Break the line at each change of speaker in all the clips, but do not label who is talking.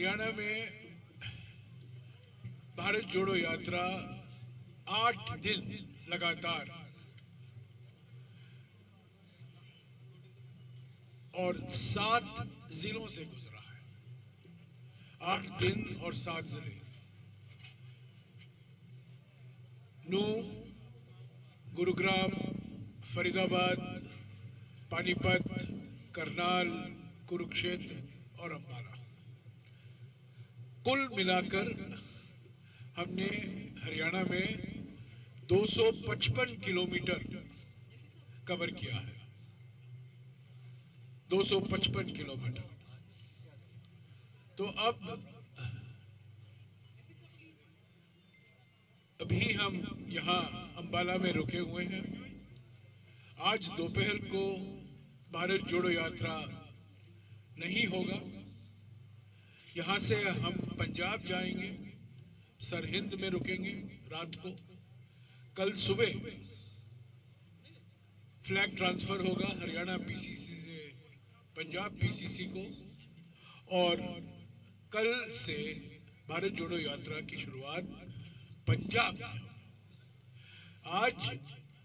हरियाणा में भारत जोड़ो यात्रा 8 दिन लगातार और 7 जिलों से गुजरा है। 8 दिन और 7 जिले, नूंह, गुरुग्राम, फरीदाबाद, पानीपत, करनाल, कुरुक्षेत्र और अंबाला। कुल मिलाकर हमने हरियाणा में 255 किलोमीटर कवर किया है। 255 किलोमीटर। तो अभी हम यहाँ अंबाला में रुके हुए हैं। आज दोपहर को भारत जोड़ो यात्रा नहीं होगा। यहाँ से हम पंजाब जाएंगे, सरहिंद में रुकेंगे रात को। कल सुबह फ्लैग ट्रांसफर होगा हरियाणा पीसीसी से पंजाब पीसीसी को, और कल से भारत जोड़ो यात्रा की शुरुआत पंजाब। आज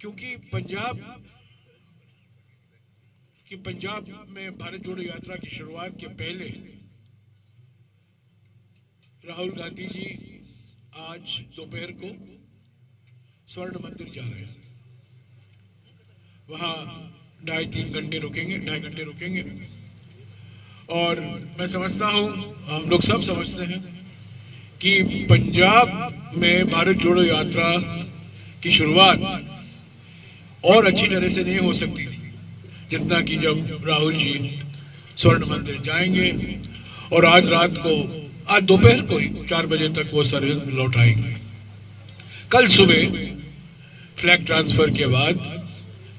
क्योंकि पंजाब में भारत जोड़ो यात्रा की शुरुआत के पहले राहुल गांधी जी आज दोपहर को स्वर्ण मंदिर जा रहे हैं। वहां 2.5-3 घंटे रुकेंगे, 2.5 घंटे रुकेंगे। और मैं समझता हूं, हम लोग सब समझते हैं कि पंजाब में भारत जोड़ो यात्रा की शुरुआत और अच्छी तरह से नहीं हो सकती थी जितना कि जब राहुल जी स्वर्ण मंदिर जाएंगे और आज दोपहर को ही 4 बजे तक वो सरहिंद लौट आएंगे। कल सुबह फ्लैग ट्रांसफर के बाद,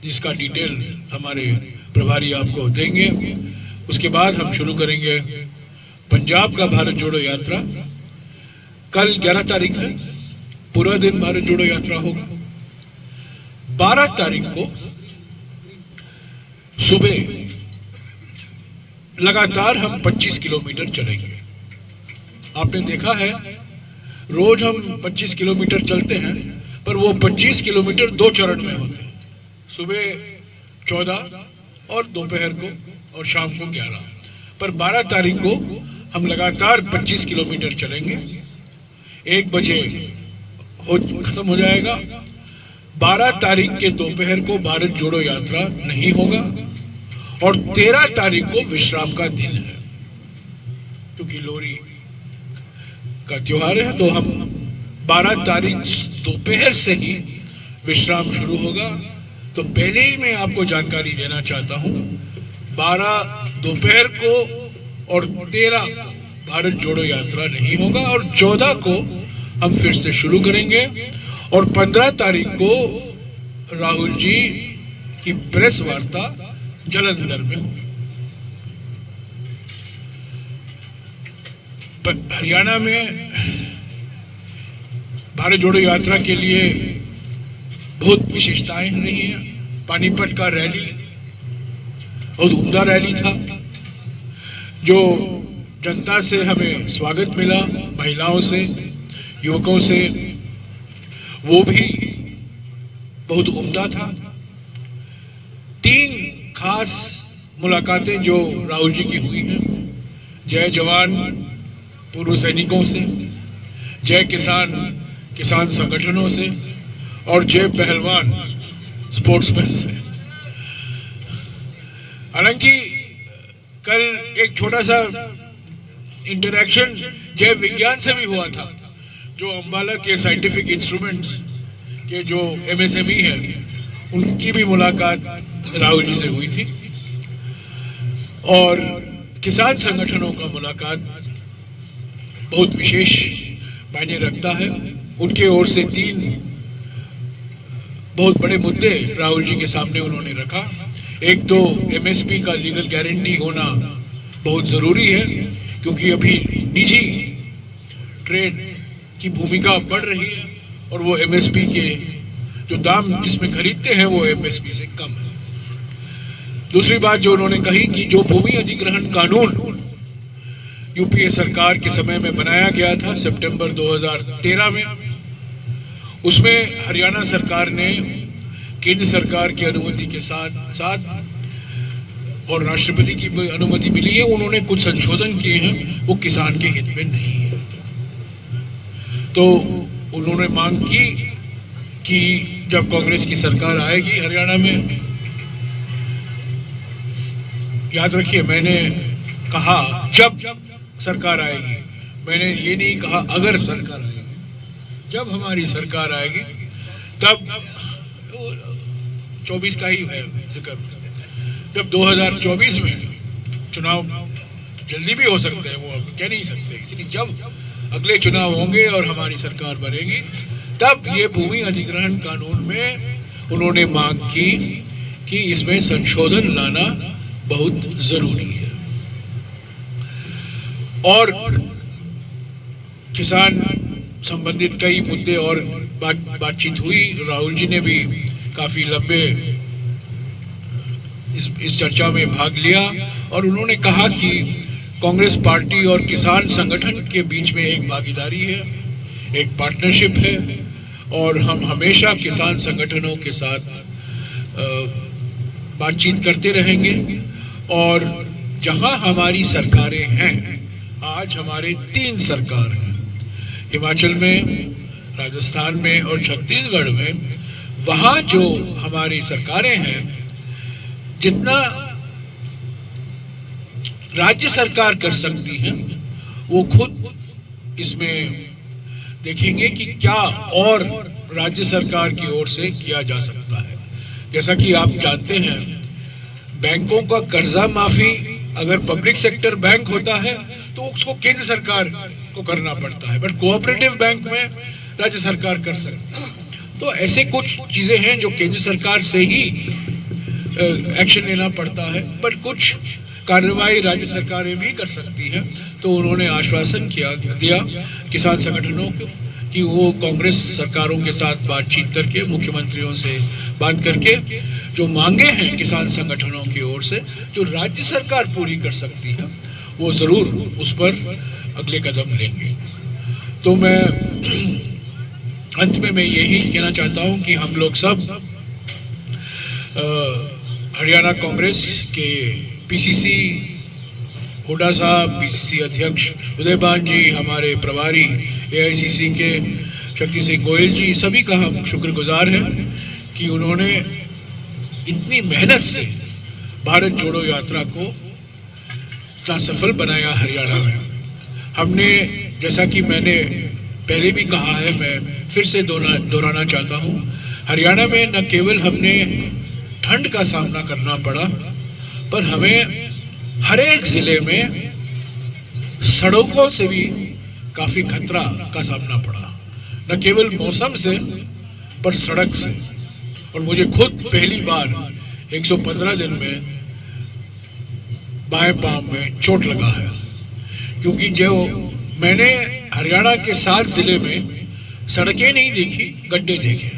जिसका डिटेल हमारे प्रभारी आपको देंगे, उसके बाद हम शुरू करेंगे पंजाब का भारत जोड़ो यात्रा। कल 11 तारीख है, पूरा दिन भारत जोड़ो यात्रा होगा। 12 तारीख को सुबह लगातार हम 25 किलोमीटर चलेंगे। आपने देखा है रोज हम 25 किलोमीटर चलते हैं, पर वो 25 किलोमीटर 2 चरण में होते हैं, सुबह 14 और दोपहर को और शाम को 11। पर 12 तारीख को हम लगातार 25 किलोमीटर चलेंगे। 1 बजे खत्म हो जाएगा। 12 तारीख के दोपहर को भारत जोड़ो यात्रा नहीं होगा और 13 तारीख को विश्राम का दिन है, क्योंकि लोहड़ी का त्योहार है। तो हम 12 तारीख दोपहर से ही विश्राम शुरू होगा। तो पहले ही मैं आपको जानकारी देना चाहता हूं, 12 दोपहर को और 13 भारत जोड़ो यात्रा नहीं होगा और 14 को हम फिर से शुरू करेंगे और 15 तारीख को राहुल जी की प्रेस वार्ता जालंधर में होगी। हरियाणा में भारत जोड़ो यात्रा के लिए बहुत विशेषताएं रही हैं। पानीपत का रैली बहुत उम्दा रैली था, जो जनता से हमें स्वागत मिला, महिलाओं से, युवकों से, वो भी बहुत उम्दा था। 3 खास मुलाकातें जो राहुल जी की हुई हैं, जय जवान पूर्व सैनिकों से, जय किसान संगठनों से और जय पहलवान स्पोर्ट्समैन से। हालांकि कल एक छोटा सा इंटरैक्शन जय विज्ञान से भी हुआ था, जो अंबाला के साइंटिफिक इंस्ट्रूमेंट्स के जो MSME हैं, उनकी भी मुलाकात राहुल जी से हुई थी। और किसान संगठनों का मुलाकात बहुत विशेष मायने रखता है। उनके ओर से 3 बहुत बड़े मुद्दे राहुल जी के सामने उन्होंने रखा। एक तो MSP का लीगल गारंटी होना बहुत जरूरी है, क्योंकि अभी निजी ट्रेड की भूमिका बढ़ रही है और वो MSP के जो दाम जिसमें खरीदते हैं वो MSP से कम है। दूसरी बात जो उन्होंने कही कि जो भूमि अधिग्रहण कानून यूपीए सरकार के समय में बनाया गया था सितंबर 2013 में। उसमें हरियाणा सरकार ने केंद्र सरकार की अनुमति के साथ साथ और राष्ट्रपति की अनुमति मिली है, उन्होंने कुछ संशोधन किए हैं, वो किसान के हित में नहीं है। तो उन्होंने मांग की कि जब कांग्रेस की सरकार आएगी हरियाणा में, याद रखिए मैंने कहा जब सरकार आएगी, मैंने ये नहीं कहा अगर सरकार आएगी। जब हमारी सरकार आएगी तब 24 का ही है जिक्र, जब 2024 में चुनाव जल्दी भी हो सकते हैं, वो कह नहीं सकते, इसलिए जब अगले चुनाव होंगे और हमारी सरकार बनेगी तब ये भूमि अधिग्रहण कानून में उन्होंने मांग की कि इसमें संशोधन लाना बहुत जरूरी है। और किसान संबंधित कई मुद्दे और बातचीत हुई। राहुल जी ने भी काफी लंबे इस चर्चा में भाग लिया और उन्होंने कहा कि कांग्रेस पार्टी और किसान संगठन के बीच में एक भागीदारी है, एक पार्टनरशिप है और हम हमेशा किसान संगठनों के साथ बातचीत करते रहेंगे। और जहां हमारी सरकारें हैं, आज हमारे 3 सरकार हैं, हिमाचल में, राजस्थान में और छत्तीसगढ़ में, वहां जो हमारी सरकारें हैं, जितना राज्य सरकार कर सकती है वो खुद इसमें देखेंगे कि क्या और राज्य सरकार की ओर से किया जा सकता है। जैसा कि आप जानते हैं, बैंकों का कर्जा माफी अगर पब्लिक सेक्टर बैंक होता है तो उसको केंद्र सरकार को करना पड़ता है, बट कोऑपरेटिव बैंक में राज्य सरकार कर सकती है। तो ऐसे कुछ चीजें हैं जो केंद्र सरकार से ही एक्शन लेना पड़ता है, बट कुछ कार्रवाई राज्य सरकारें भी कर सकती हैं। तो उन्होंने आश्वासन दिया किसान संगठनों को कि वो कांग्रेस सरकारों के साथ बातचीत करके, मुख्यमंत्रियों से बात करके जो मांगे हैं किसान संगठनों की ओर से, जो राज्य सरकार पूरी कर सकती है, वो जरूर उस पर अगले कदम लेंगे। तो मैं अंत में यही कहना चाहता हूं कि हम लोग सब हरियाणा कांग्रेस के पीसीसी हुड्डा साहब, पीसीसी अध्यक्ष उदयभान जी, हमारे प्रभारी एआईसीसी के शक्ति सिंह गोयल जी, सभी का हम शुक्रगुजार हैं कि उन्होंने इतनी मेहनत से भारत जोड़ो यात्रा को इतना सफल बनाया हरियाणा में। हमने, जैसा कि मैंने पहले भी कहा है, मैं फिर से दोहराना चाहता हूँ, हरियाणा में न केवल हमने ठंड का सामना करना पड़ा, पर हमें हर एक जिले में सड़कों से भी काफी खतरा का सामना पड़ा, न केवल मौसम से पर सड़क से। और मुझे खुद पहली बार 115 दिन में बाएं पांव में चोट लगा है, क्योंकि जो मैंने हरियाणा के 7 जिले में सड़कें नहीं देखी, गड्ढे देखे,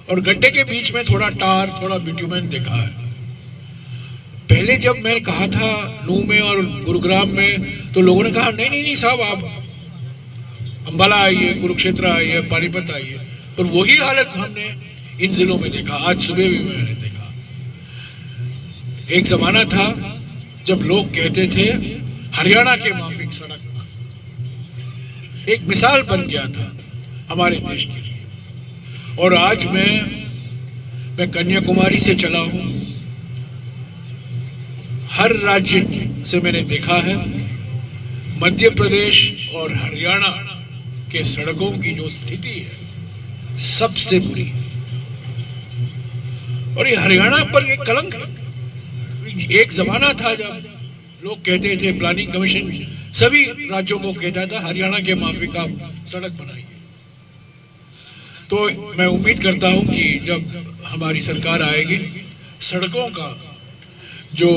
और गड्ढे के बीच में थोड़ा टार, थोड़ा बिट्यूमेन देखा है। पहले जब मैंने कहा था नूह में और गुरुग्राम में, तो लोगों ने कहा नहीं नहीं नहीं साहब, आप अंबाला आइए, कुरुक्षेत्र आइए, पानीपत आइए। पर वही हालत हमने इन जिलों में देखा। आज सुबह भी मैंने देखा। एक जमाना था जब लोग कहते थे हरियाणा के माफिक सड़क, एक मिसाल बन गया था हमारे देश के लिए। और आज मैं कन्याकुमारी से चला हूं, हर राज्य से मैंने देखा है, मध्य प्रदेश और हरियाणा के सड़कों की जो स्थिति है सबसे बुरी, और ये हरियाणा पर एक कलंक है। एक जमाना था जब लोग कहते थे, प्लानिंग कमीशन सभी राज्यों को कहता था हरियाणा के माफिक आप सड़क बनाइए। तो मैं उम्मीद करता हूं कि जब हमारी सरकार आएगी, सड़कों का जो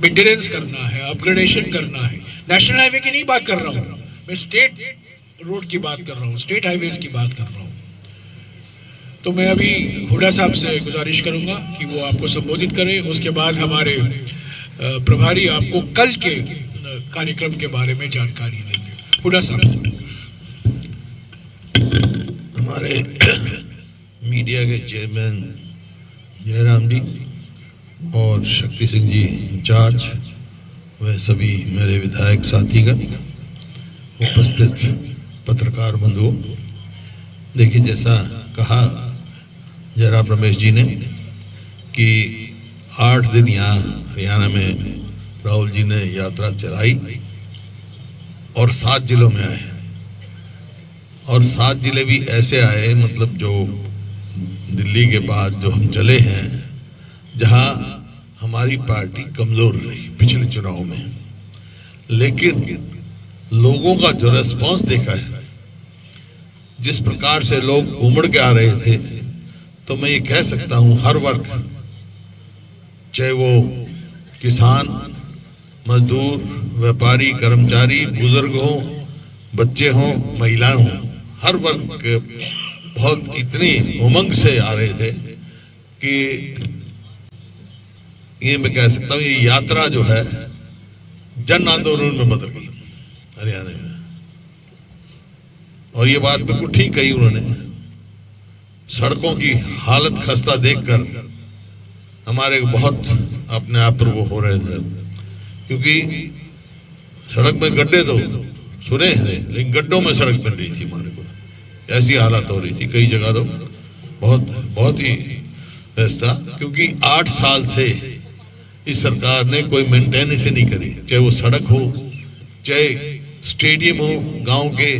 मेंटेनेंस करना है, अपग्रेडेशन करना है, नेशनल हाईवे की नहीं बात कर रहा हूं मैं, स्टेट रोड की बात कर रहा हूं, स्टेट हाईवेज की बात कर रहा हूं। तो मैं अभी हुड्डा साहब से गुजारिश करूंगा कि वो आपको संबोधित करें, उसके बाद हमारे प्रभारी आपको कल के कार्यक्रम के बारे में जानकारी देंगे। हुड्डा साहब।
हमारे मीडिया के चेयरमैन जयराम जी और शक्ति सिंह जी इंचार्ज, वह सभी मेरे विधायक साथीगण, उपस्थित पत्रकार बंधुओं, देखिए जैसा कहा जयराम रमेश जी ने कि 8 दिन यहाँ हरियाणा में राहुल जी ने यात्रा चलाई और 7 जिलों में आए, और 7 जिले भी ऐसे आए, मतलब जो दिल्ली के बाद जो हम चले हैं, जहां हमारी पार्टी कमजोर रही पिछले चुनाव में, लेकिन लोगों का जो रेस्पॉन्स देखा है, जिस प्रकार से लोग उमड़ के आ रहे थे, तो मैं ये कह सकता हूं हर वर्ग, चाहे वो किसान, मजदूर, व्यापारी, कर्मचारी, बुजुर्ग हो, बच्चे हों, महिलाएं हों, हर वर्ग के बहुत इतनी उमंग से आ रहे थे कि ये मैं कह सकता हूं ये यात्रा जो है जन आंदोलन में बदल गई हरियाणा में। और ये बात बिल्कुल ठीक कही उन्होंने। सड़कों की हालत खस्ता देखकर हमारे बहुत अपने आप पर वो हो रहे थे, क्योंकि सड़क में गड्ढे तो सुने हैं, लेकिन गड्ढों में सड़क बन रही थी हमारे को, ऐसी हालत हो रही थी कई जगह तो बहुत ही ऐसा, क्योंकि 8 साल से इस सरकार ने कोई मेंटेनेंस नहीं करी, चाहे वो सड़क हो, चाहे स्टेडियम हो गांव के,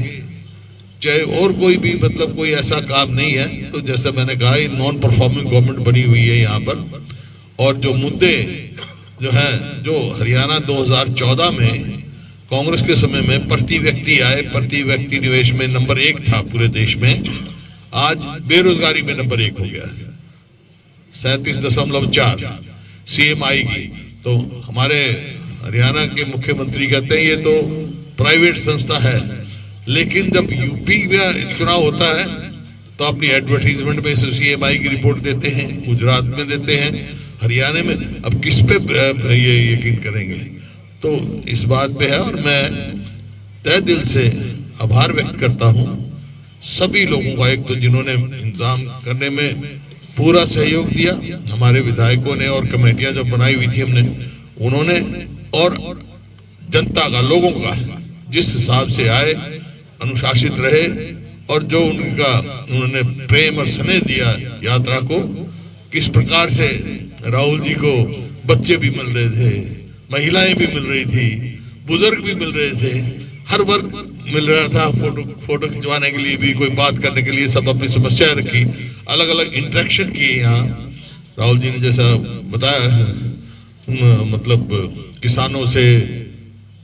चाहे और कोई भी, मतलब कोई ऐसा काम नहीं है। तो जैसा मैंने कहा, नॉन परफॉर्मिंग गवर्नमेंट बनी हुई है यहाँ पर। और जो मुद्दे जो है, जो हरियाणा 2014 में कांग्रेस के समय में प्रति व्यक्ति आय, प्रति व्यक्ति निवेश में नंबर 1 था पूरे देश में, आज बेरोजगारी में नंबर 1 हो गया है, 37.4 सीएम आएगी। तो हमारे हरियाणा के मुख्यमंत्री कहते हैं ये तो प्राइवेट संस्था है, लेकिन जब यूपी में चुनाव होता है तो अपनी एडवर्टीजमेंट में सीएमआई की रिपोर्ट देते हैं, गुजरात में देते हैं, हरियाणा में, अब किस पे ये यकीन करेंगे। तो इस बात पे है, और मैं तहे दिल से आभार व्यक्त करता हूं सभी लोगों का, एक तो जिन्होंने इंतजाम करने में पूरा सहयोग दिया, हमारे विधायकों ने, और कमेटियां जो बनाई हुई थी हमने, उन्होंने, और जनता का, लोगों का जिस हिसाब से आए, अनुशासित रहे, और जो उनका उन्होंने प्रेम और स्नेह दिया यात्रा को, किस प्रकार से राहुल जी को बच्चे भी मिल रहे थे, महिलाएं भी मिल रही थी, बुजुर्ग भी मिल रहे थे, हर वर्ग मिल रहा था। फोटो खिंचवाने के लिए भी, कोई बात करने के लिए, सब अपनी समस्या रखी, अलग अलग इंटरेक्शन किए। यहाँ राहुल जी ने जैसा बताया, मतलब किसानों से,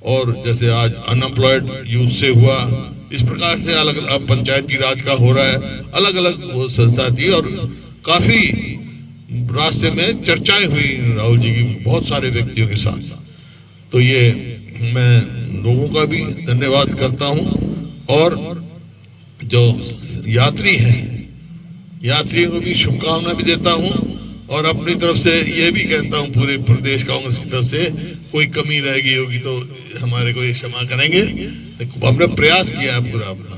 और जैसे आज अनएम्प्लॉयड यूथ से हुआ, इस प्रकार से अलग अलग पंचायती राज का हो रहा है, अलग अलग वो संस्था थी, और काफी रास्ते में चर्चाएं हुई राहुल जी की बहुत सारे व्यक्तियों के साथ। तो ये मैं लोगों का भी धन्यवाद करता हूं, और जो यात्री हैं, यात्रियों को भी शुभकामना भी देता हूं, और अपनी तरफ से ये भी कहता हूं पूरे प्रदेश कांग्रेस की तरफ से, कोई कमी रह गई होगी तो हमारे को ये क्षमा करेंगे। हमने प्रयास किया है पूरा अपना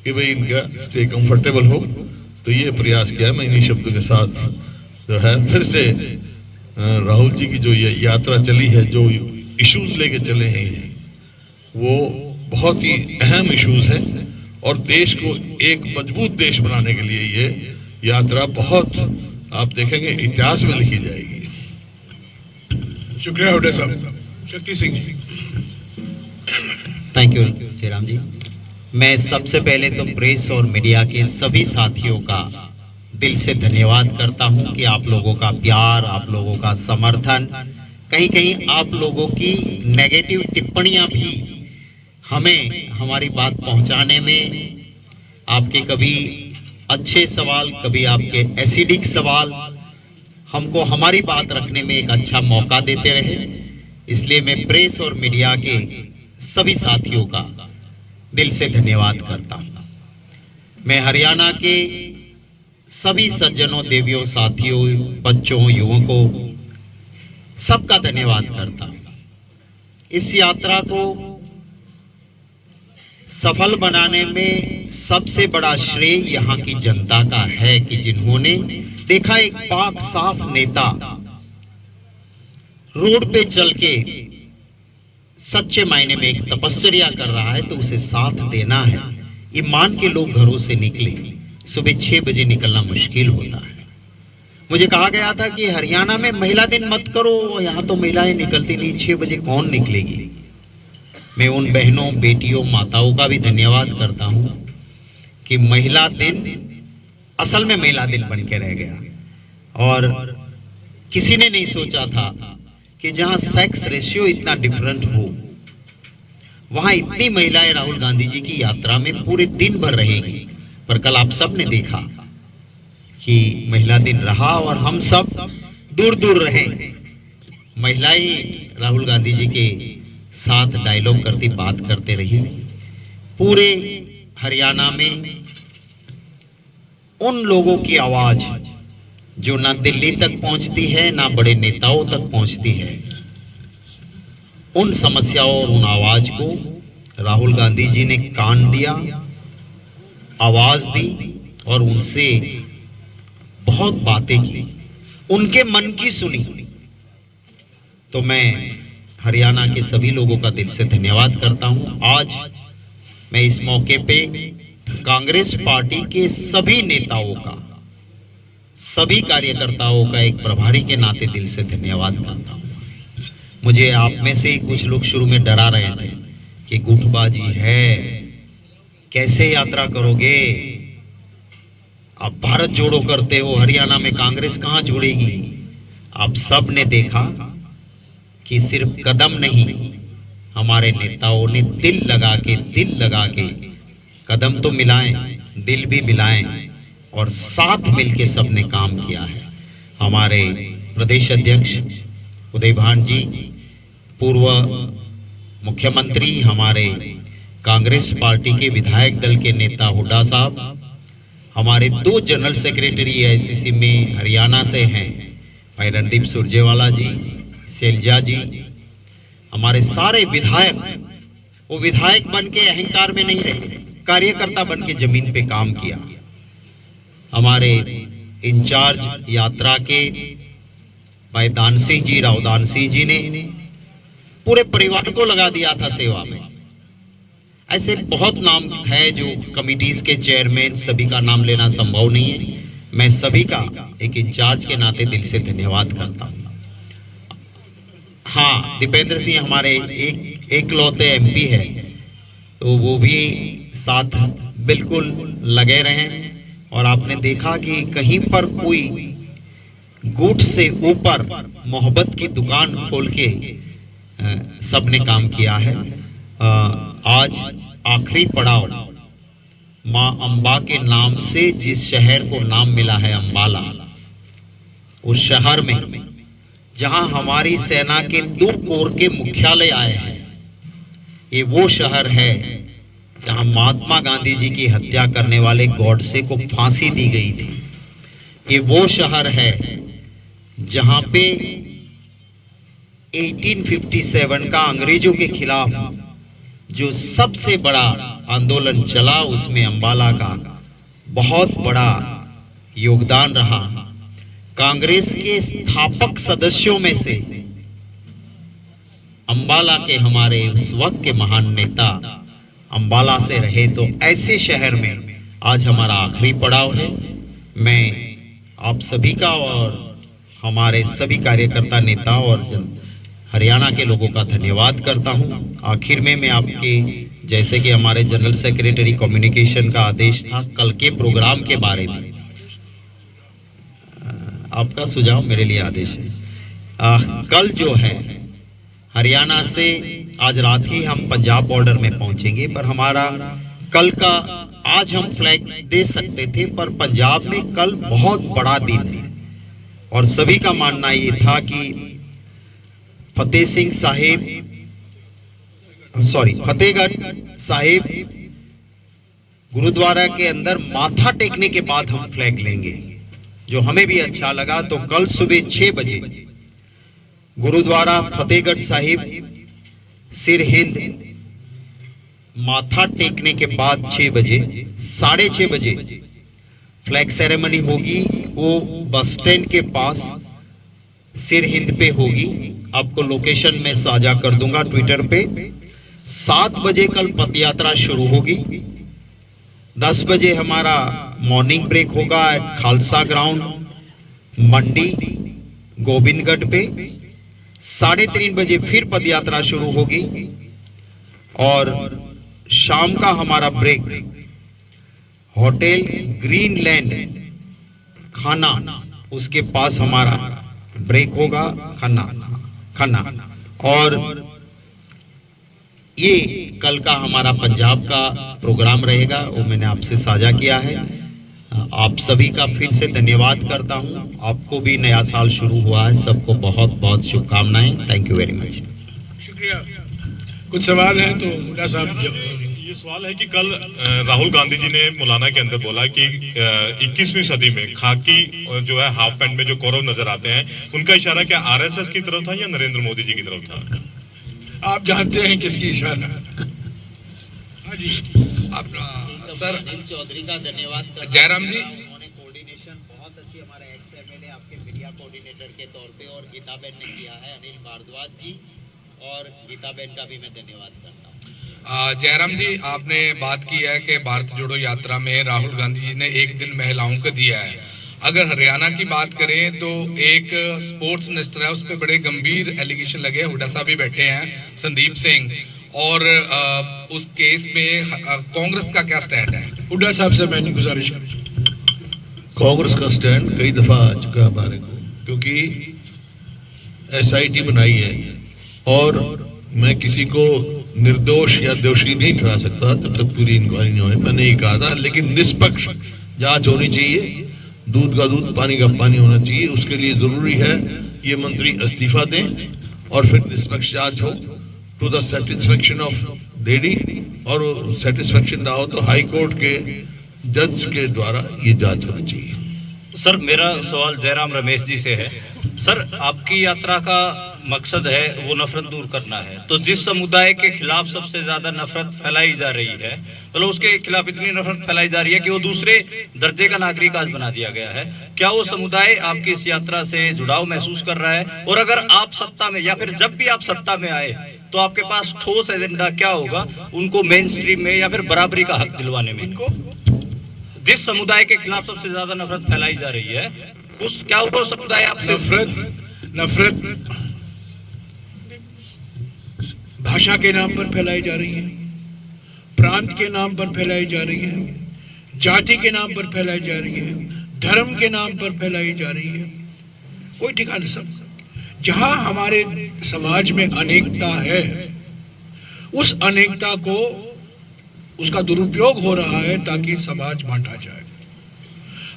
कि भाई इनका स्टे कंफर्टेबल हो, तो ये प्रयास किया है। मैं इन्हीं शब्दों के साथ जो है फिर से राहुल जी की जो ये यात्रा चली है, जो इश्यूज लेके चले हैं, वो बहुत ही अहम इश्यूज हैं, और देश को एक मजबूत देश बनाने के लिए ये यात्रा बहुत, आप देखेंगे, इतिहास में लिखी जाएगी।
शुक्रिया हुड्डा साहब। शक्ति सिंह जी।
थैंक यू जयराम जी। मैं सबसे पहले तो प्रेस और मीडिया के सभी साथियों का दिल से धन्यवाद करता हूं कि आप लोगों का प्यार, आप लोगों का समर्थन, कहीं कहीं आप लोगों की नेगेटिव टिप्पणियां भी हमें हमारी बात पहुंचाने में, आपके कभी अच्छे सवाल, कभी आपके एसिडिक सवाल हमको हमारी बात रखने में एक अच्छा मौका देते रहे। इसलिए मैं प्रेस और मीडिया के सभी साथियों का दिल से धन्यवाद करता हूं। मैं हरियाणा के सभी सज्जनों, देवियों, साथियों, बच्चों, युवकों, सबका धन्यवाद करता हूं। इस यात्रा को सफल बनाने में सबसे बड़ा श्रेय यहाँ की जनता का है कि जिन्होंने देखा एक पाक साफ नेता रोड पे चल के सच्चे मायने में एक तपस्या कर रहा है तो उसे साथ देना है, ये मान के लोग घरों से निकले। सुबह 6 बजे निकलना मुश्किल होता है। मुझे कहा गया था कि हरियाणा में महिला दिन मत करो, यहाँ तो महिलाएं निकलती नहीं, 6 बजे कौन निकलेगी। मैं उन बहनों, बेटियों, माताओं का भी धन्यवाद करता हूं कि महिला दिन असल में महिला दिन बन के रह गया। और किसी ने नहीं सोचा था कि जहां सेक्स रेशियो इतना डिफरेंट हो, वहां इतनी महिलाएं राहुल गांधी जी की यात्रा में पूरे दिन भर रहेगी। पर कल आप सब ने देखा कि महिला दिन रहा और हम सब दूर दूर रहे, महिलाएं राहुल गांधी जी के साथ डायलॉग करती, बात करते रही। पूरे हरियाणा में उन लोगों की आवाज जो ना दिल्ली तक पहुंचती है, ना बड़े नेताओं तक पहुंचती है, उन समस्याओं और उन आवाज को राहुल गांधी जी ने कान दिया, आवाज दी और उनसे बहुत बातें की, उनके मन की सुनी। तो मैं हरियाणा के सभी लोगों का दिल से धन्यवाद करता हूं। आज मैं इस मौके पे कांग्रेस पार्टी के सभी नेताओं का, सभी कार्यकर्ताओं का एक प्रभारी के नाते दिल से धन्यवाद करता हूं। मुझे आप में से ही कुछ लोग शुरू में डरा रहे थे कि गुटबाजी है, कैसे यात्रा करोगे, आप भारत जोड़ो करते हो, हरियाणा में कांग्रेस कहां जुड़ेगी। आप सब ने देखा कि सिर्फ कदम नहीं, हमारे नेताओं ने दिल लगा के कदम तो मिलाएं, दिल भी मिलाएं और साथ मिलके सबने काम किया है। हमारे प्रदेश अध्यक्ष उदय भान जी, पूर्व मुख्यमंत्री, हमारे कांग्रेस पार्टी के विधायक दल के नेता हुड्डा साहब, हमारे 2 जनरल सेक्रेटरी आईसीसी में हरियाणा से हैं, भाई रणदीप सुरजेवाला जी, शैलजा जी, हमारे सारे विधायक, वो विधायक बन के अहंकार में नहीं रहे, कार्यकर्ता बन के जमीन पे काम किया। हमारे इंचार्ज यात्रा के भाई दान सिंह जी, राव दान सिंह जी ने पूरे परिवार को लगा दिया था सेवा में। ऐसे बहुत नाम है जो कमिटीज के चेयरमैन, सभी का नाम लेना संभव नहीं है। मैं सभी का एक इंचार्ज के नाते दिल से धन्यवाद करता हूं। हाँ, दीपेंद्र सिंह हमारे एकलौते एमपी है, तो वो भी साथ बिल्कुल लगे रहे। और आपने देखा कि कहीं पर कोई गुट से ऊपर मोहब्बत की दुकान खोल के सबने काम किया है। आज आखिरी पड़ाव मां अंबा के नाम से जिस शहर को नाम मिला है अंबाला, उस शहर में जहां हमारी सेना के 2 कोर के मुख्यालय आए हैं, ये वो शहर है जहां महात्मा गांधी जी की हत्या करने वाले गॉडसे को फांसी दी गई थी। ये वो शहर है जहां पे 1857 का अंग्रेजों के खिलाफ जो सबसे बड़ा आंदोलन चला, उसमें अंबाला का बहुत बड़ा योगदान रहा। कांग्रेस के स्थापक सदस्यों में से अंबाला के हमारे उस वक्त के महान नेता अंबाला से रहे। तो ऐसे शहर में आज हमारा आखिरी पड़ाव है। मैं आप सभी का और हमारे सभी कार्यकर्ता, नेता और हरियाणा के लोगों का धन्यवाद करता हूं। आखिर में मैं आपके, जैसे कि हमारे जनरल सेक्रेटरी कम्युनिकेशन का आदेश था कल के प्रोग्राम के बारे में, आपका सुझाव मेरे लिए आदेश है। कल जो है हरियाणा से आज रात ही हम पंजाब बॉर्डर में पहुंचेंगे, पर हमारा कल का, आज हम फ्लैग दे सकते थे, पर पंजाब में कल बहुत बड़ा दिन है और सभी का मानना ये था कि फतेहगढ़ साहिब गुरुद्वारा के अंदर माथा टेकने के बाद हम फ्लैग लेंगे, जो हमें भी अच्छा लगा। तो कल सुबह 6 बजे गुरुद्वारा फतेहगढ़ साहिब सिर हिंद माथा टेकने के बाद 6 बजे, 6:30 बजे फ्लैग सेरेमनी होगी। वो बस स्टैंड के पास सिर हिंद पे होगी। आपको लोकेशन मैं साझा कर दूंगा ट्विटर पे। 7 बजे कल पद यात्रा शुरू होगी। 10 बजे हमारा मॉर्निंग ब्रेक होगा एट खालसा ग्राउंड मंडी गोविंदगढ़ पे। 3:30 बजे फिर पद यात्रा शुरू होगी और शाम का हमारा ब्रेक होटल ग्रीनलैंड खाना उसके पास हमारा ब्रेक होगा। खाना और ये कल का हमारा पंजाब का प्रोग्राम रहेगा, वो मैंने आपसे साझा किया है। आप सभी का फिर से धन्यवाद करता हूं। आपको भी नया साल शुरू हुआ है, सबको बहुत बहुत शुभकामनाएं। Thank you very much.
शुक्रिया। कुछ सवाल हैं तो मुल्ला साहब।
ये सवाल है कि कल राहुल गांधी जी ने मौलाना के अंदर बोला कि 21वीं सदी में खाकी जो है हाफ पैंट में जो कौरव नजर आते हैं, उनका इशारा क्या आरएसएस की तरफ था या नरेंद्र मोदी जी की तरफ था?
आप जानते हैं किसकी इशारा। हाँ जी,
आप सर
चौधरी का धन्यवाद।
जयराम जी,
उन्होंने कोऑर्डिनेशन बहुत अच्छी हमारे एक्स एमएलए आपके मीडिया कोऑर्डिनेटर के तौर पे और गीताबेन ने किया है, अनिल भारद्वाज जी और गीताबेन का भी मैं धन्यवाद करता हूँ।
जयराम जी, आपने बात की है कि भारत जोड़ो यात्रा में राहुल गांधी जी ने एक दिन महिलाओं को दिया है। अगर हरियाणा की बात करें तो एक स्पोर्ट्स मिनिस्टर है, उस पर बड़े गंभीर एलिगेशन लगे। हुड्डा साहब भी बैठे हैं, संदीप सिंह, और उस केस में कांग्रेस का क्या स्टैंड है?
हुड्डा साहब से मैंने गुजारिश की।
कांग्रेस का स्टैंड कई दफा आ चुका है हमारे को, क्योंकि एसआईटी बनाई है और मैं किसी को निर्दोष या दोषी नहीं ठहरा सकता जब तक पूरी इंक्वायरी नहीं हो। मैंने ये कहा था, लेकिन निष्पक्ष जांच होनी चाहिए, दूध का दूध पानी का पानी होना चाहिए। उसके लिए जरूरी है ये मंत्री इस्तीफा दें और फिर निष्पक्ष जांच हो to the satisfaction of lady, और सेटिस्फेक्शन ना हो तो हाई कोर्ट के जज के द्वारा ये जांच होनी चाहिए।
सर, मेरा सवाल जयराम रमेश जी से है। सर, आपकी यात्रा का मकसद है वो नफरत दूर करना है, तो जिस समुदाय के खिलाफ सबसे ज्यादा नफरत फैलाई जा रही है, मतलब उसके खिलाफ इतनी नफरत फैलाई जा रही है कि वो दूसरे दर्जे का नागरिक आज बना दिया गया है, क्या वो समुदाय आपकी इस यात्रा से जुड़ाव महसूस कर रहा है? और अगर आप सत्ता में या फिर जब भी आप सत्ता में आए तो आपके पास ठोस एजेंडा क्या होगा उनको मेन स्ट्रीम में या फिर बराबरी का हक दिलवाने में? जिस समुदाय के खिलाफ सबसे ज्यादा नफरत फैलाई जा रही है, उस क्या वो समुदाय आपसे
नफरत भाषा के नाम पर फैलाई जा रही है, प्रांत के नाम पर फैलाई जा रही है, जाति के नाम पर फैलाई जा रही है, धर्म के नाम पर फैलाई जा रही है, कोई ठिकाना सब। जहां हमारे समाज में अनेकता है, उस अनेकता को उसका दुरुपयोग हो रहा है ताकि समाज बांटा जाए।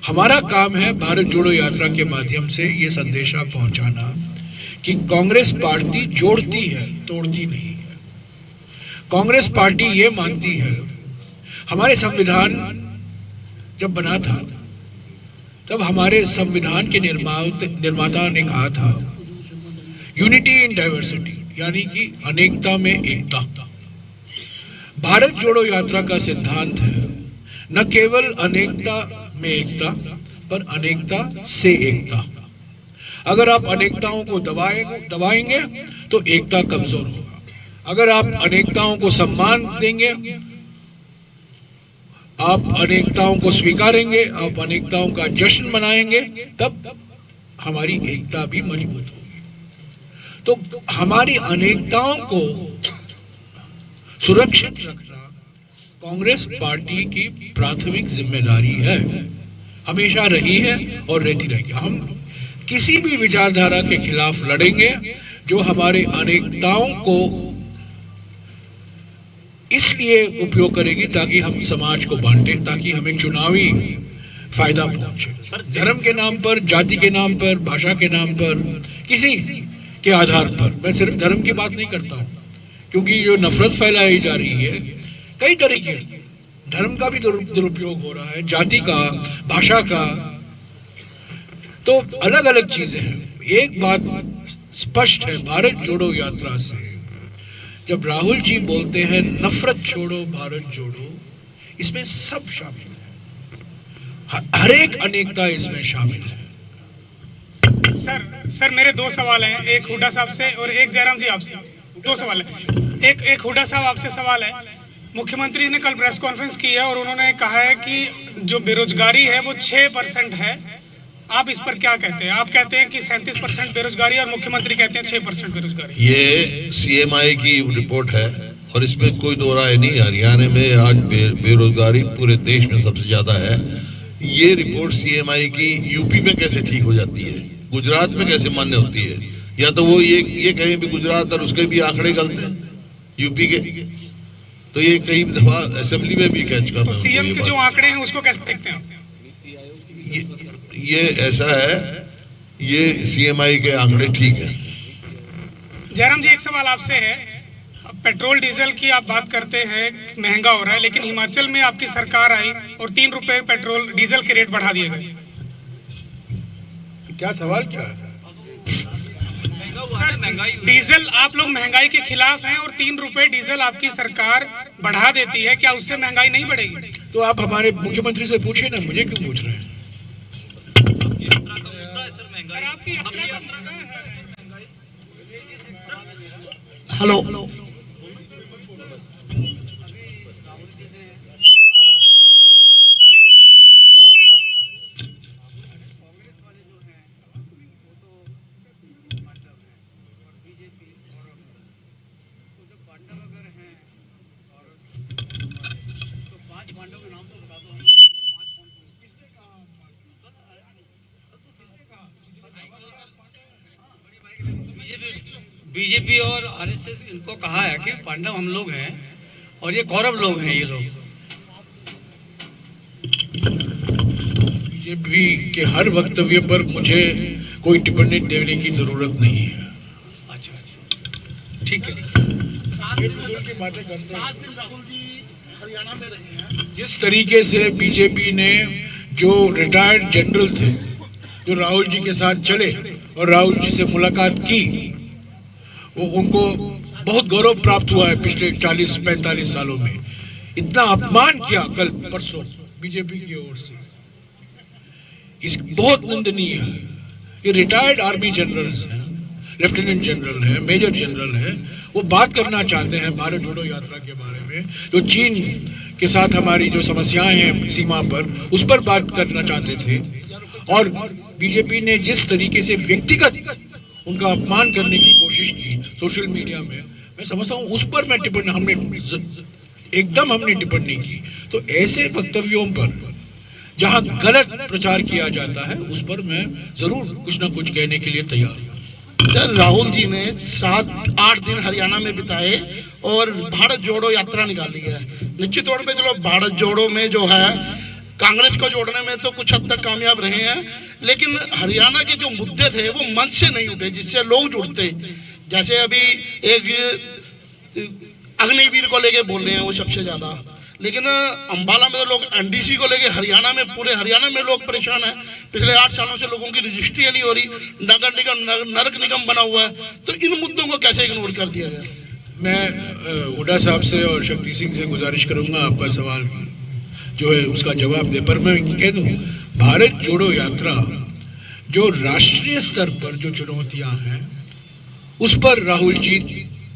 हमारा काम है भारत जोड़ो यात्रा के माध्यम से ये संदेशा पहुंचाना कि कांग्रेस पार्टी जोड़ती है, तोड़ती नहीं है। कांग्रेस पार्टी ये मानती है, हमारे संविधान जब बना था तब हमारे संविधान के निर्माता ने कहा था यूनिटी इन डाइवर्सिटी, यानी कि अनेकता में एकता। भारत जोड़ो यात्रा का सिद्धांत है न केवल अनेकता में एकता, पर अनेकता से एकता। अगर आप अनेकताओं को दबाएंगे तो एकता कमजोर होगा। अगर आप अनेकताओं को सम्मान देंगे, आप अनेकताओं को स्वीकारेंगे, आप अनेकताओं का जश्न मनाएंगे, तब हमारी एकता भी मजबूत होगी। तो हमारी अनेकताओं को सुरक्षित रखना कांग्रेस पार्टी की प्राथमिक जिम्मेदारी है, हमेशा रही है और रहती रहेगी। हम किसी भी विचारधारा के खिलाफ लड़ेंगे जो हमारे अनेकताओं को इसलिए उपयोग करेगी ताकि हम समाज को बांटे, ताकि हमें चुनावी फायदा पहुंचे। धर्म के नाम पर, जाति के नाम पर, भाषा के नाम पर, किसी के आधार पर, मैं सिर्फ धर्म की बात नहीं करता हूं, क्योंकि जो नफरत फैलाई जा रही है कई तरीके, धर्म का भी दुरुपयोग हो रहा है, जाति का, भाषा का, तो अलग अलग चीजें हैं। एक बात स्पष्ट है, भारत जोड़ो यात्रा से जब राहुल जी बोलते हैं नफरत छोड़ो भारत जोड़ो, इसमें सब शामिल है, हर एक अनेकता इसमें शामिल है।
सर मेरे दो सवाल हैं, एक हुड्डा साहब से और एक जयराम जी आपसे। दो सवाल है। एक हुड्डा साहब आपसे सवाल है। मुख्यमंत्री ने कल प्रेस कॉन्फ्रेंस की है और उन्होंने कहा है कि जो बेरोजगारी है वो 6% है। आप इस पर क्या कहते हैं? आप कहते हैं कि 37% बेरोजगारी और मुख्यमंत्री कहते हैं 6% बेरोजगारी।
ये CMI की रिपोर्ट है और इसमें कोई दो राय नहीं। हरियाणा में आज बेरोजगारी पूरे देश में सबसे ज्यादा है। ये रिपोर्ट CMI की यूपी में कैसे ठीक हो जाती है, गुजरात में कैसे मान्य होती है? या तो वो ये कहें भी गुजरात और उसके भी आंकड़े गलत हैं यूपी के, तो ये कई दफा असेंबली में भी कैच करना।
तो सीएम के जो आंकड़े हैं उसको कैसे देखते हैं?
ये ऐसा है, ये CMI के आंकड़े ठीक है।
जयराम जी एक सवाल आपसे है। पेट्रोल डीजल की आप बात करते हैं महंगा हो रहा है, लेकिन हिमाचल में आपकी सरकार आई और 3 रुपए पेट्रोल डीजल के रेट बढ़ा दिए गए।
क्या सवाल क्या है?
डीजल आप लोग महंगाई के खिलाफ हैं और 3 रुपए डीजल आपकी सरकार बढ़ा देती है, क्या उससे महंगाई नहीं बढ़ेगी?
तो आप हमारे मुख्यमंत्री से पूछिए ना, मुझे क्यों पूछ रहे हैं?
सर आपकी यात्रा का
हेलो, बीजेपी और आरएसएस इनको कहा है कि पांडव हम लोग हैं और ये कौरव लोग हैं। ये लोग
बीजेपी के हर वक्तव्य पर मुझे कोई टिप्पणी देने की जरूरत नहीं है।
अच्छा, ठीक है।
जिस तरीके से बीजेपी ने जो रिटायर्ड जनरल थे जो राहुल जी के साथ चले और राहुल जी से मुलाकात की, वो उनको बहुत गौरव प्राप्त हुआ है पिछले 40-45 सालों में। इतना अपमान किया कल परसों बीजेपी की ओर से, इस बहुत निंदनीय है। ये रिटायर्ड आर्मी जनरल्स हैं, लेफ्टिनेंट जनरल है, मेजर जनरल है, वो बात करना चाहते हैं भारत जोड़ो यात्रा के बारे में, जो चीन के साथ हमारी जो समस्याएं हैं सीमा पर, उस पर बात करना चाहते थे। और बीजेपी ने जिस तरीके से व्यक्तिगत उनका अपमान करने की कोशिश की सोशल मीडिया में, मैं समझता हूँ उस पर मैं टिप्पणी हमने टिप्पणी की। तो ऐसे वक्तव्यों पर जहाँ गलत प्रचार किया जाता है उस पर मैं जरूर कुछ ना कुछ कहने के लिए तैयार हूँ।
सर, राहुल जी ने 7-8 दिन हरियाणा में बिताए और भारत जोड़ो यात्रा निकाली है। निश्चित तौर पे चलो भारत जोड़ो में जो है कांग्रेस को जोड़ने में तो कुछ हद तक कामयाब रहे हैं, लेकिन हरियाणा के जो मुद्दे थे वो मंच से नहीं उठे जिससे लोग जुड़ते। जैसे अभी एक अग्निवीर को लेके बोल रहे हैं वो सबसे ज्यादा, लेकिन अंबाला में लोग NDC को लेके हरियाणा में पूरे हरियाणा में लोग परेशान हैं। पिछले 8 सालों से लोगों की रजिस्ट्री नहीं हो रही, नगर निगम नरक निगम बना हुआ है, तो इन मुद्दों को कैसे इग्नोर कर दिया गया?
मैं हुड्डा साहब से और शक्ति सिंह से गुजारिश करूंगा आपका सवाल जो है उसका जवाब दे, पर मैं कह दूं भारत जोड़ो यात्रा जो राष्ट्रीय स्तर पर जो चुनौतियां हैं उस पर राहुल जी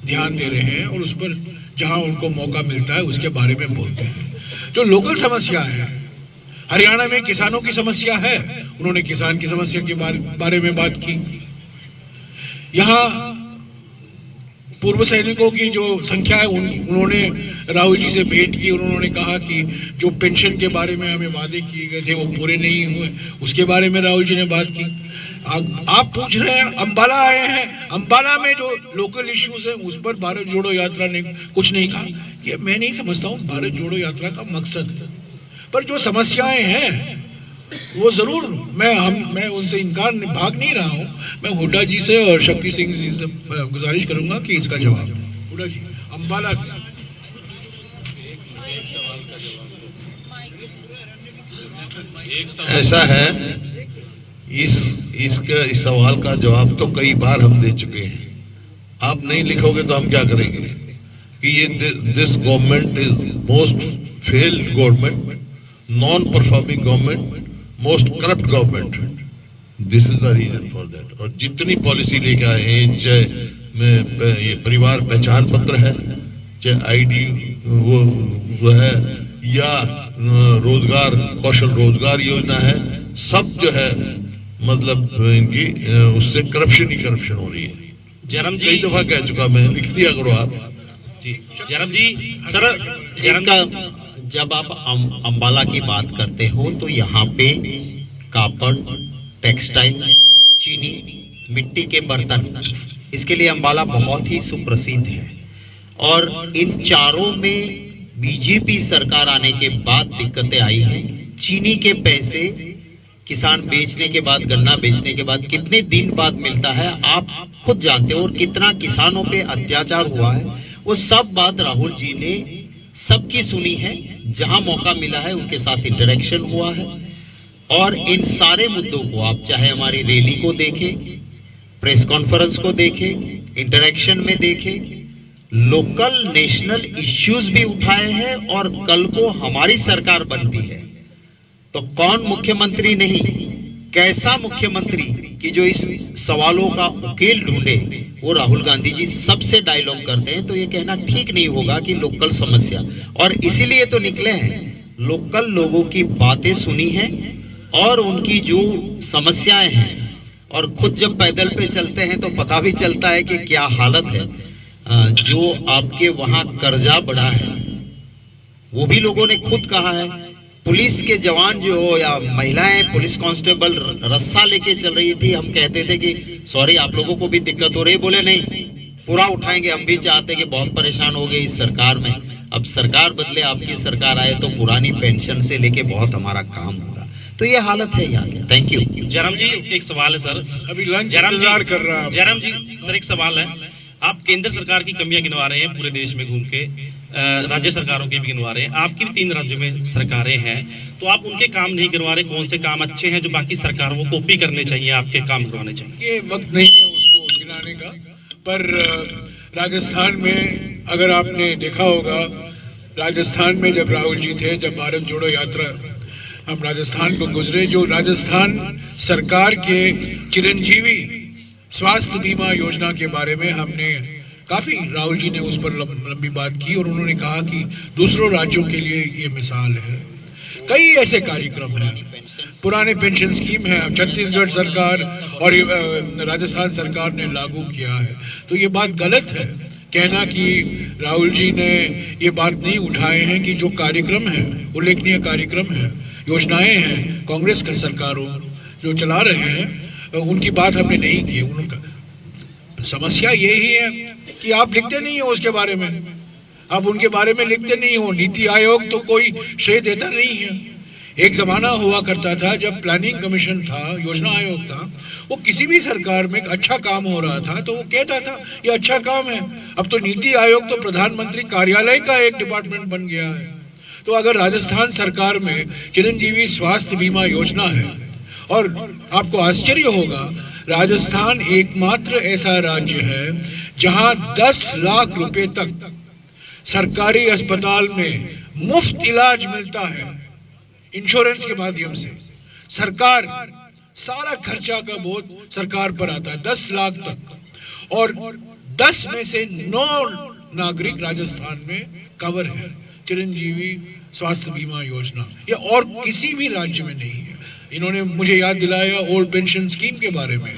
ध्यान दे रहे हैं और उस पर जहां उनको मौका मिलता है उसके बारे में बोलते हैं। जो लोकल समस्या है, हरियाणा में किसानों की समस्या है, उन्होंने किसान की समस्या के बारे में बात की। यहाँ पूर्व सैनिकों की जो संख्या है उन्होंने राहुल जी से भेंट की, उन्होंने कहा कि जो पेंशन के बारे में हमें वादे किए गए थे वो पूरे नहीं हुए, उसके बारे में राहुल जी ने बात की। आप पूछ रहे हैं अंबाला आए हैं, अंबाला में जो लोकल इश्यूज हैं उस पर भारत जोड़ो यात्रा ने कुछ नहीं कहा। ये मैं नहीं समझता हूँ भारत जोड़ो यात्रा का मकसद, पर जो समस्याएं हैं वो जरूर मैं उनसे इनकार भाग नहीं रहा हूँ। मैं हुड्डा जी से और शक्ति सिंह जी से गुजारिश करूंगा कि इसका जवाब हुड्डा जी अंबाला से।
ऐसा है, इस सवाल का जवाब तो कई बार हम दे चुके हैं। आप नहीं लिखोगे तो हम क्या करेंगे? कि ये this government is most failed government, non performing government, most corrupt government. This is the reason for that. और जितनी पॉलिसी लेके आए हैं, चाहे ये परिवार पहचान पत्र है, चाहे आईडी वो है, या रोजगार कौशल रोजगार योजना है, सब जो है मतलब इनकी उससे करप्शन ही करप्शन हो रही है।
जयराम जी,
कई दफा कह चुका मैं, लिख दिया करो आप
जी। जयराम जी सर, जयराम
इनका जब आप अंबाला की बात करते हो तो यहाँ पे कापड़, टेक्सटाइल, चीनी, मिट्टी के बर्तन, इसके लिए अंबाला बहुत ही सुप्रसिद्ध है। और इन चारों में बीजेपी सरकार आने के बाद दिक्कतें आई हैं। चीनी के पैसे किसान बेचने के बाद, गन्ना बेचने के बाद कितने दिन बाद मिलता है आप खुद जानते हो, और कितना किसानों पे अत्याचार हुआ है, वो सब बात राहुल जी ने सबकी सुनी है। जहां मौका मिला है उनके साथ इंटरेक्शन हुआ है, और इन सारे मुद्दों को आप चाहे हमारी रैली को देखें, प्रेस कॉन्फ्रेंस को देखें, इंटरेक्शन में देखें, लोकल नेशनल इश्यूज भी उठाए हैं। और कल को हमारी सरकार बनती है तो कौन मुख्यमंत्री नहीं, कैसा मुख्यमंत्री कि जो इस सवालों का उकेल ढूंढे, वो राहुल गांधी जी सबसे डायलॉग करते हैं। तो ये कहना ठीक नहीं होगा कि लोकल समस्या, और इसीलिए तो निकले हैं, लोकल लोगों की बातें सुनी हैं और उनकी जो समस्याएं हैं, और खुद जब पैदल पे चलते हैं तो पता भी चलता है कि क्या हालत है। जो आपके वहां कर्जा बढ़ा है वो भी लोगों ने खुद कहा है। पुलिस के जवान जो हो या महिलाएं, पुलिस कांस्टेबल रस्सा लेके चल रही थी, हम कहते थे कि सॉरी आप लोगों को भी दिक्कत हो रही, बोले नहीं पूरा उठाएंगे, हम भी चाहते कि बहुत परेशान हो गए इस सरकार में, अब सरकार बदले, आपकी सरकार आए तो पुरानी पेंशन से लेके बहुत हमारा काम होगा। तो ये हालत है यहाँ की। Thank you.
जयराम जी, एक सवाल है सर,
अभी लंच इंतजार कर रहा है।
जयराम जी सर, एक सवाल है, आप केंद्र सरकार की कमियां गिनवा रहे हैं पूरे देश में घूम के, राज्य सरकारों की भी गिनवा रहे हैं, आपकी भी 3 राज्यों में सरकारें हैं, तो आप उनके काम नहीं गिनवा रहे, कौन से काम अच्छे हैं जो बाकी सरकारों को कॉपी करने चाहिए, आपके काम करवाने चाहिए?
ये वक्त नहीं है उसको गिनाने का, पर राजस्थान में अगर आपने देखा होगा, राजस्थान में जब राहुल जी थे, जब भारत जोड़ो यात्रा हम राजस्थान को गुजरे, जो राजस्थान सरकार के चिरंजीवी स्वास्थ्य बीमा योजना के बारे में हमने काफी, राहुल जी ने उस पर लंबी बात की, और उन्होंने कहा कि दूसरों राज्यों के लिए ये मिसाल है। कई ऐसे कार्यक्रम हैं, पुराने पेंशन स्कीम है, छत्तीसगढ़ सरकार और राजस्थान सरकार ने लागू किया है। तो ये बात गलत है कहना कि राहुल जी ने ये बात नहीं उठाए हैं कि जो कार्यक्रम है, उल्लेखनीय कार्यक्रम है, योजनाएं हैं, कांग्रेस की सरकारों जो चला रहे हैं, उनकी बात हमने नहीं की। उनका समस्या यही है कि आप लिखते नहीं हो उसके बारे में, आप उनके बारे में लिखते नहीं हो। नीति आयोग तो कोई श्रेय देता नहीं है। एक जमाना हुआ करता था जब प्लानिंग कमीशन था, योजना आयोग था, वो किसी भी सरकार में अच्छा काम हो रहा था तो वो कहता था ये अच्छा काम है। अब तो नीति आयोग तो प्रधानमंत्री कार्यालय का एक डिपार्टमेंट बन गया है। तो अगर राजस्थान सरकार में चिरंजीवी स्वास्थ्य बीमा योजना है, और आपको आश्चर्य होगा, राजस्थान एकमात्र ऐसा राज्य है जहां 10 लाख रुपए तक सरकारी अस्पताल में मुफ्त इलाज मिलता है इंश्योरेंस के माध्यम से। सरकार सारा खर्चा का बोझ सरकार पर आता है, 10 लाख तक, और 10 में से 9 नागरिक राजस्थान में कवर है चिरंजीवी स्वास्थ्य बीमा योजना। ये और किसी भी राज्य में नहीं है। इन्होंने मुझे याद दिलाया ओल्ड पेंशन स्कीम के बारे में।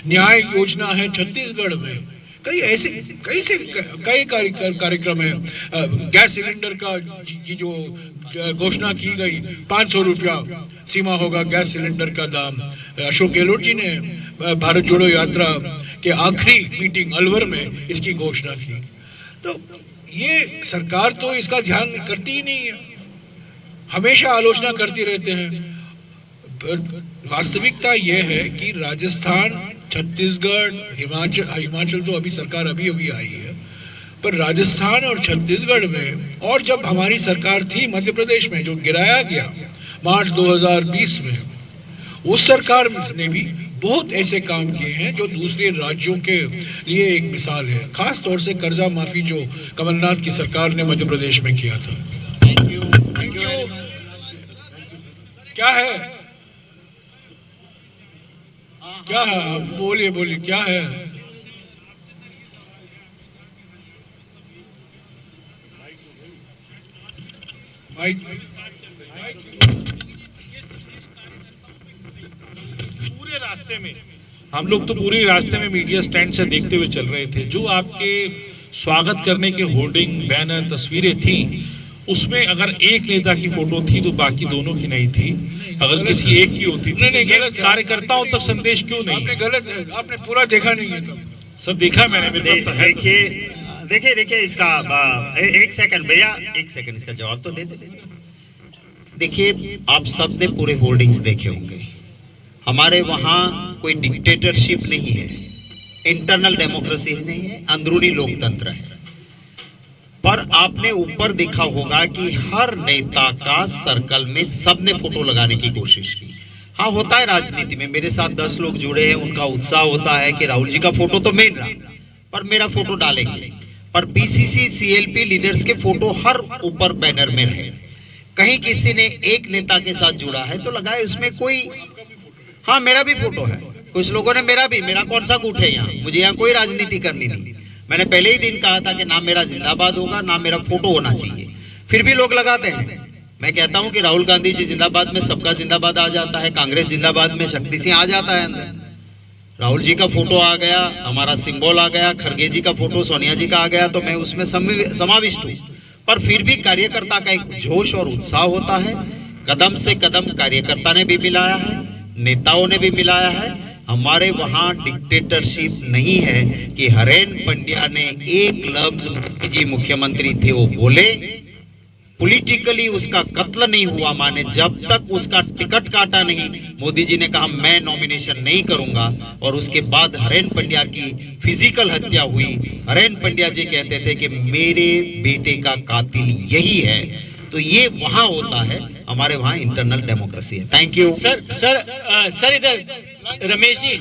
न्याय योजना है छत्तीसगढ़ में, कई कार्यक्रम है। गैस सिलेंडर का की जो घोषणा की गई, 500 रुपया सीमा होगा गैस सिलेंडर का दाम। अशोक गहलोत जी ने भारत जोड़ो यात्रा के आखिरी मीटिंग अलवर में इसकी घोषणा की। तो ये सरकार तो इसका ध्यान करती ही नहीं है, हमेशा आलोचना करती रहते हैं। वास्तविकता यह है कि राजस्थान, छत्तीसगढ़, हिमाचल तो अभी सरकार अभी आई है, पर राजस्थान और छत्तीसगढ़ में, और जब हमारी सरकार थी मध्य प्रदेश में जो गिराया गया मार्च 2020 में, उस सरकार ने भी बहुत ऐसे काम किए हैं जो दूसरे राज्यों के लिए एक मिसाल है, खास तौर से कर्जा माफी जो कमलनाथ की सरकार ने मध्य प्रदेश में किया था।
Thank you.
क्या है क्या है आप बोलिए बोलिए क्या है?
पूरे रास्ते में हम लोग तो पूरे रास्ते में मीडिया स्टैंड से देखते हुए चल रहे थे। जो आपके स्वागत करने के होर्डिंग, बैनर, तस्वीरें थी, उसमें अगर एक नेता की फोटो थी तो बाकी दोनों की नहीं थी। अगर किसी एक की होती तो ये कार्यकर्ताओं तक संदेश क्यों नहीं?
आपने गलत है, आपने पूरा देखा नहीं है तब।
सर देखा मैंने।
देखिए इसका एक सेकंड भैया, एक सेकंड इसका जवाब तो दे दे। देखिए आप सब ने पूरे होर्डिंग्स देखे होंगे। हमारे वहां कोई डिक्टेटरशिप नहीं है, इंटरनल डेमोक्रेसी नहीं है, अंदरूनी लोकतंत्र है। पर आपने ऊपर देखा होगा कि हर नेता का सर्कल में सबने फोटो लगाने की कोशिश की। हाँ, होता है राजनीति में, मेरे साथ 10 लोग जुड़े हैं, उनका उत्साह होता है कि राहुल जी का फोटो तो मेन रहा, पर मेरा फोटो डालेंगे। पर पीसीसी सीएलपी लीडर्स के फोटो हर ऊपर बैनर में रहे। कहीं किसी ने एक नेता के साथ जुड़ा है तो लगाए उसमें कोई, हाँ मेरा भी फोटो है, कुछ लोगों ने मेरा कौन सा गुट है यहाँ, मुझे यहाँ कोई राजनीति करनी नहीं। मैंने पहले ही दिन कहा था कि ना मेरा जिंदाबाद होगा ना मेरा फोटो होना चाहिए, फिर भी लोग लगाते हैं। मैं कहता हूं कि राहुल गांधी जी जिंदाबाद में सबका जिंदाबाद आ जाता है, कांग्रेस जिंदाबाद में शक्ति सिंह आ जाता है अंदर। राहुल जी का फोटो आ गया, हमारा सिंबल आ गया, खड़गे जी का फोटो, सोनिया जी का आ गया, तो मैं उसमें समाविष्ट हूँ। पर फिर भी कार्यकर्ता का एक जोश और उत्साह होता है। कदम से कदम कार्यकर्ता ने भी मिलाया है, नेताओं ने भी मिलाया है। हमारे वहां डिक्टेटरशिप नहीं है कि हरेन पंड्या ने एक लफ्ज जी मुख्यमंत्री थे वो बोले, पॉलिटिकली उसका कत्ल नहीं हुआ, माने जब तक उसका टिकट काटा नहीं, मोदी जी ने कहा मैं नॉमिनेशन नहीं करूंगा, और उसके बाद हरेन पंड्या की फिजिकल हत्या हुई। हरेन पंड्या जी कहते थे कि मेरे बेटे का कातिल यही है। तो ये वहां होता है, हमारे वहां इंटरनल डेमोक्रेसी है। थैंक यू
सर इधर रमेश जी,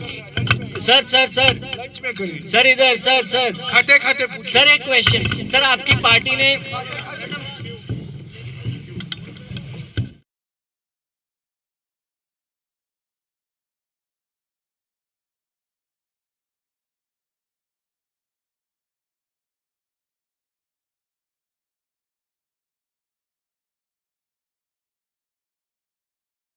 सर इधर सर
खाते खाते
सर एक क्वेश्चन। सर आपकी पार्टी ने